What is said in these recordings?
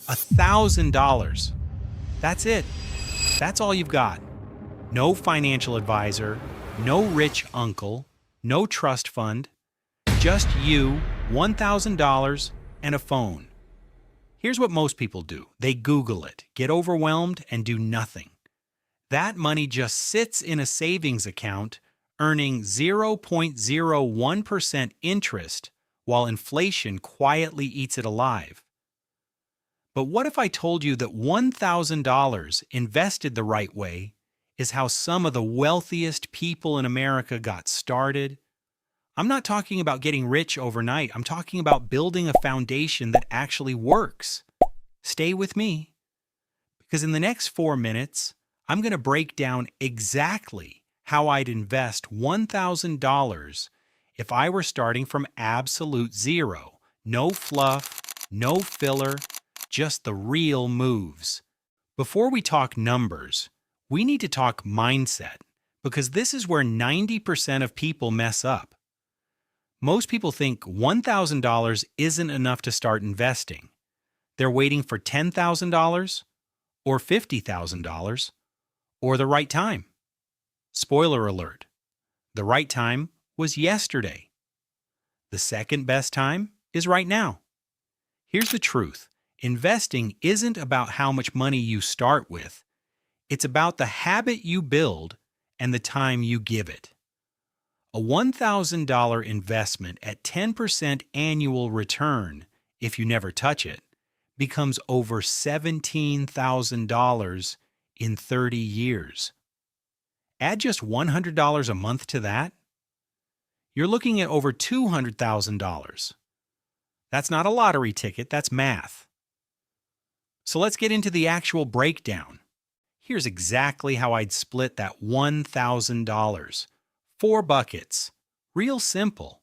$1,000. That's it. That's all you've got. No financial advisor, no rich uncle, no trust fund, just you, $1,000, and a phone. Here's what most people do. They Google it, get overwhelmed, and do nothing. That money just sits in a savings account, earning 0.01% interest while inflation quietly eats it alive. But what if I told you that $1,000 invested the right way is how some of the wealthiest people in America got started? I'm not talking about getting rich overnight. I'm talking about building a foundation that actually works. Stay with me, because in the next 4 minutes, I'm going to break down exactly how I'd invest $1,000 if I were starting from absolute zero. No fluff, no filler, just the real moves. Before we talk numbers, we need to talk mindset, because this is where 90% of people mess up. Most people think $1,000 isn't enough to start investing. They're waiting for $10,000 or $50,000 or the right time. Spoiler alert, the right time was yesterday. The second best time is right now. Here's the truth. Investing isn't about how much money you start with. It's about the habit you build and the time you give it. A $1,000 investment at 10% annual return, if you never touch it, becomes over $17,000 in 30 years. Add just $100 a month to that, you're looking at over $200,000. That's not a lottery ticket, that's math. So let's get into the actual breakdown. Here's exactly how I'd split that $1,000. 4 buckets. Real simple.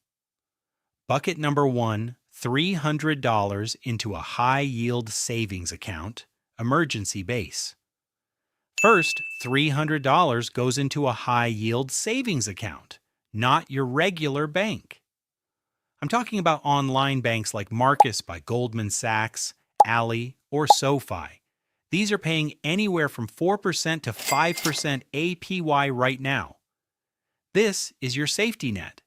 Bucket number 1, $300 into a high-yield savings account, emergency base. First, $300 goes into a high-yield savings account, not your regular bank. I'm talking about online banks like Marcus by Goldman Sachs, Ally, or SoFi. These are paying anywhere from 4% to 5% APY right now. This is your safety net.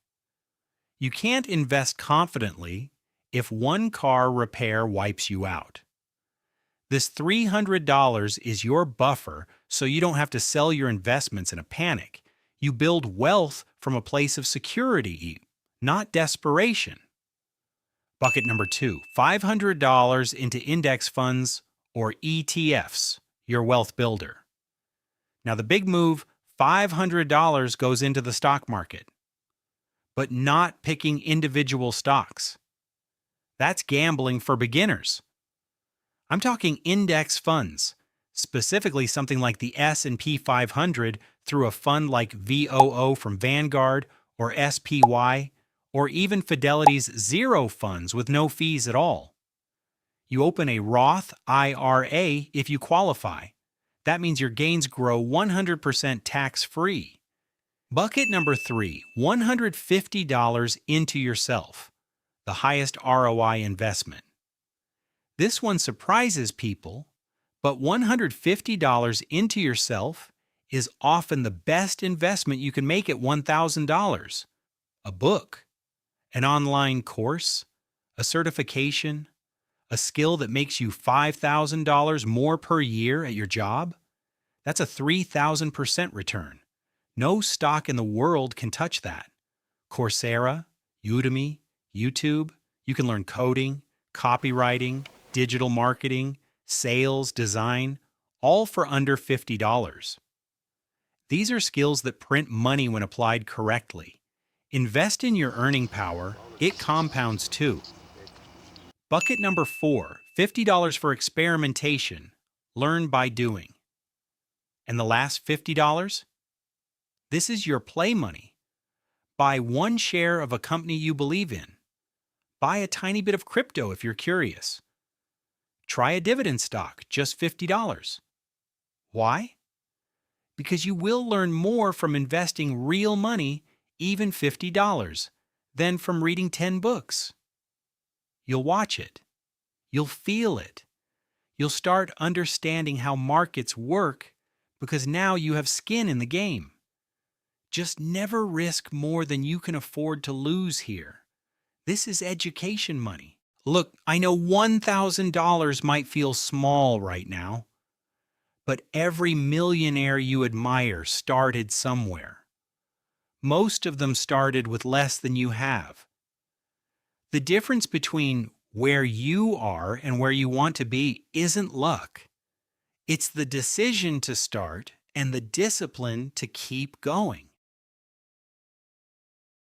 You can't invest confidently if one car repair wipes you out. This $300 is your buffer so you don't have to sell your investments in a panic. You build wealth from a place of security, not desperation. Bucket number 2, $500 into index funds or ETFs, your wealth builder. Now the big move, $500 goes into the stock market, but not picking individual stocks. That's gambling for beginners. I'm talking index funds, specifically something like the S&P 500 through a fund like VOO from Vanguard or SPY, or even Fidelity's zero funds with no fees at all. You open a Roth IRA if you qualify. That means your gains grow 100% tax-free. Bucket number 3, $150 into yourself, the highest ROI investment. This one surprises people, but $150 into yourself is often the best investment you can make at $1,000. A book, an online course, a certification, a skill that makes you $5,000 more per year at your job? That's a 3,000% return. No stock in the world can touch that. Coursera, Udemy, YouTube, you can learn coding, copywriting, digital marketing, sales, design, all for under $50. These are skills that print money when applied correctly. Invest in your earning power, it compounds too. Bucket number 4, $50 for experimentation, learn by doing. And the last $50? This is your play money. Buy one share of a company you believe in. Buy a tiny bit of crypto if you're curious. Try a dividend stock, just $50. Why? Because you will learn more from investing real money, even $50, than from reading 10 books. You'll watch it. You'll feel it. You'll start understanding how markets work because now you have skin in the game. Just never risk more than you can afford to lose here. This is education money. Look, I know $1,000 might feel small right now, but every millionaire you admire started somewhere. Most of them started with less than you have. The difference between where you are and where you want to be isn't luck. It's the decision to start and the discipline to keep going.